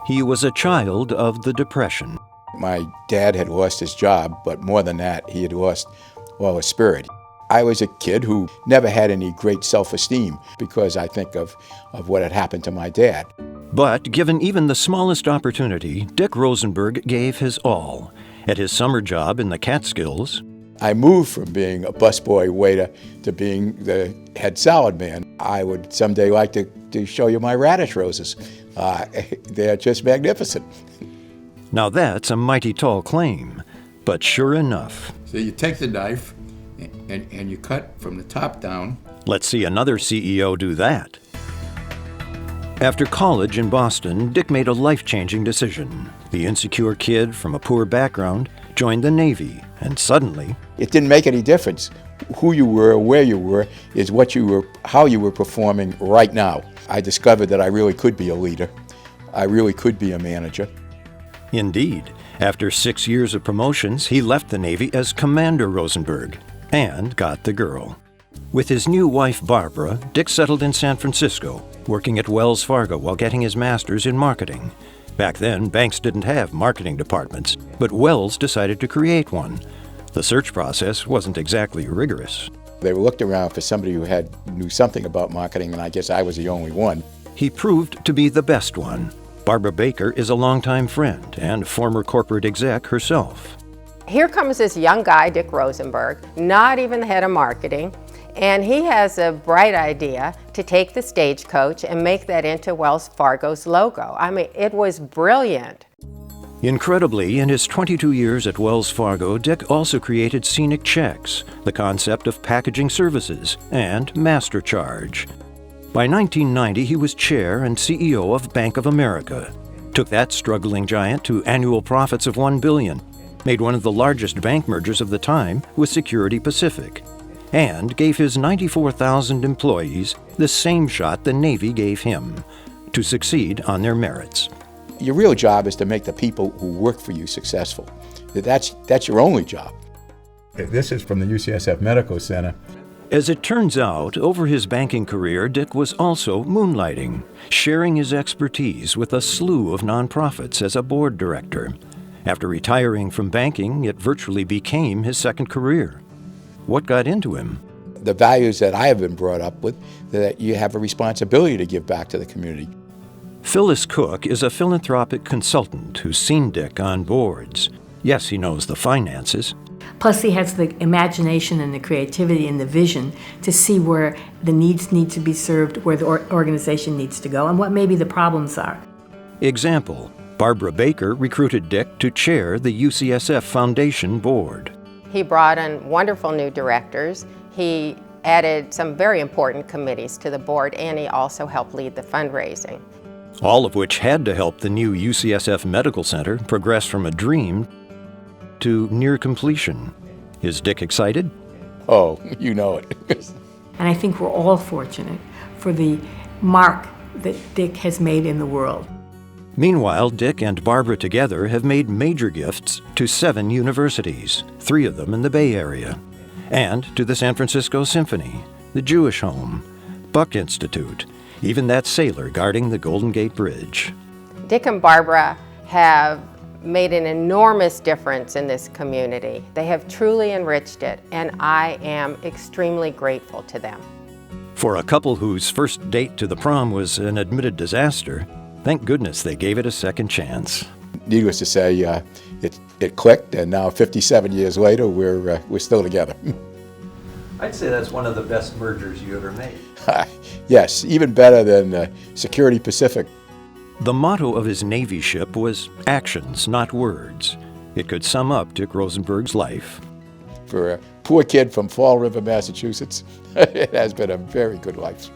He was a child of the Depression. My dad had lost his job, but more than that, he had lost all his spirit. I was a kid who never had any great self-esteem because I think of what had happened to my dad. But given even the smallest opportunity, Dick Rosenberg gave his all. At his summer job in the Catskills, I moved from being a busboy waiter to being the head salad man. I would someday like to show you my radish roses. They're just magnificent. Now that's a mighty tall claim, but sure enough. So you take the knife and you cut from the top down. Let's see another CEO do that. After college in Boston, Dick made a life-changing decision. The insecure kid from a poor background joined the Navy, and suddenly... It didn't make any difference. Who you were, where you were, is what you were, how you were performing right now. I discovered that I really could be a leader. I really could be a manager. Indeed. After 6 years of promotions, he left the Navy as Commander Rosenberg and got the girl. With his new wife, Barbara, Dick settled in San Francisco, working at Wells Fargo while getting his master's in marketing. Back then, banks didn't have marketing departments, but Wells decided to create one. The search process wasn't exactly rigorous. They looked around for somebody who knew something about marketing, and I guess I was the only one. He proved to be the best one. Barbara Baker is a longtime friend and former corporate exec herself. Here comes this young guy, Dick Rosenberg, not even the head of marketing, and he has a bright idea to take the stagecoach and make that into Wells Fargo's logo. I mean, it was brilliant. Incredibly, in his 22 years at Wells Fargo, Dick also created scenic checks, the concept of packaging services, and master charge. By 1990, he was chair and CEO of Bank of America, took that struggling giant to annual profits of $1 billion, made one of the largest bank mergers of the time with Security Pacific, and gave his 94,000 employees the same shot the Navy gave him, to succeed on their merits. Your real job is to make the people who work for you successful. That's your only job. This is from the UCSF Medical Center. As it turns out, over his banking career, Dick was also moonlighting, sharing his expertise with a slew of nonprofits as a board director. After retiring from banking, it virtually became his second career. What got into him? The values that I have been brought up with, that you have a responsibility to give back to the community. Phyllis Cook is a philanthropic consultant who's seen Dick on boards. Yes, he knows the finances. Plus he has the imagination and the creativity and the vision to see where the needs need to be served, where the organization needs to go, and what maybe the problems are. Example, Barbara Baker recruited Dick to chair the UCSF Foundation Board. He brought in wonderful new directors. He added some very important committees to the board, and he also helped lead the fundraising. All of which had to help the new UCSF Medical Center progress from a dream to near completion. Is Dick excited? Oh, you know it. And I think we're all fortunate for the mark that Dick has made in the world. Meanwhile, Dick and Barbara together have made major gifts to 7 universities, 3 of them in the Bay Area, and to the San Francisco Symphony, the Jewish Home, Buck Institute, even that sailor guarding the Golden Gate Bridge. Dick and Barbara have made an enormous difference in this community. They have truly enriched it, and I am extremely grateful to them. For a couple whose first date to the prom was an admitted disaster, thank goodness they gave it a second chance. Needless to say, it clicked, and now 57 years later, we're still together. I'd say that's one of the best mergers you ever made. Yes, even better than Security Pacific. The motto of his Navy ship was actions, not words. It could sum up Dick Rosenberg's life. For a poor kid from Fall River, Massachusetts, it has been a very good life.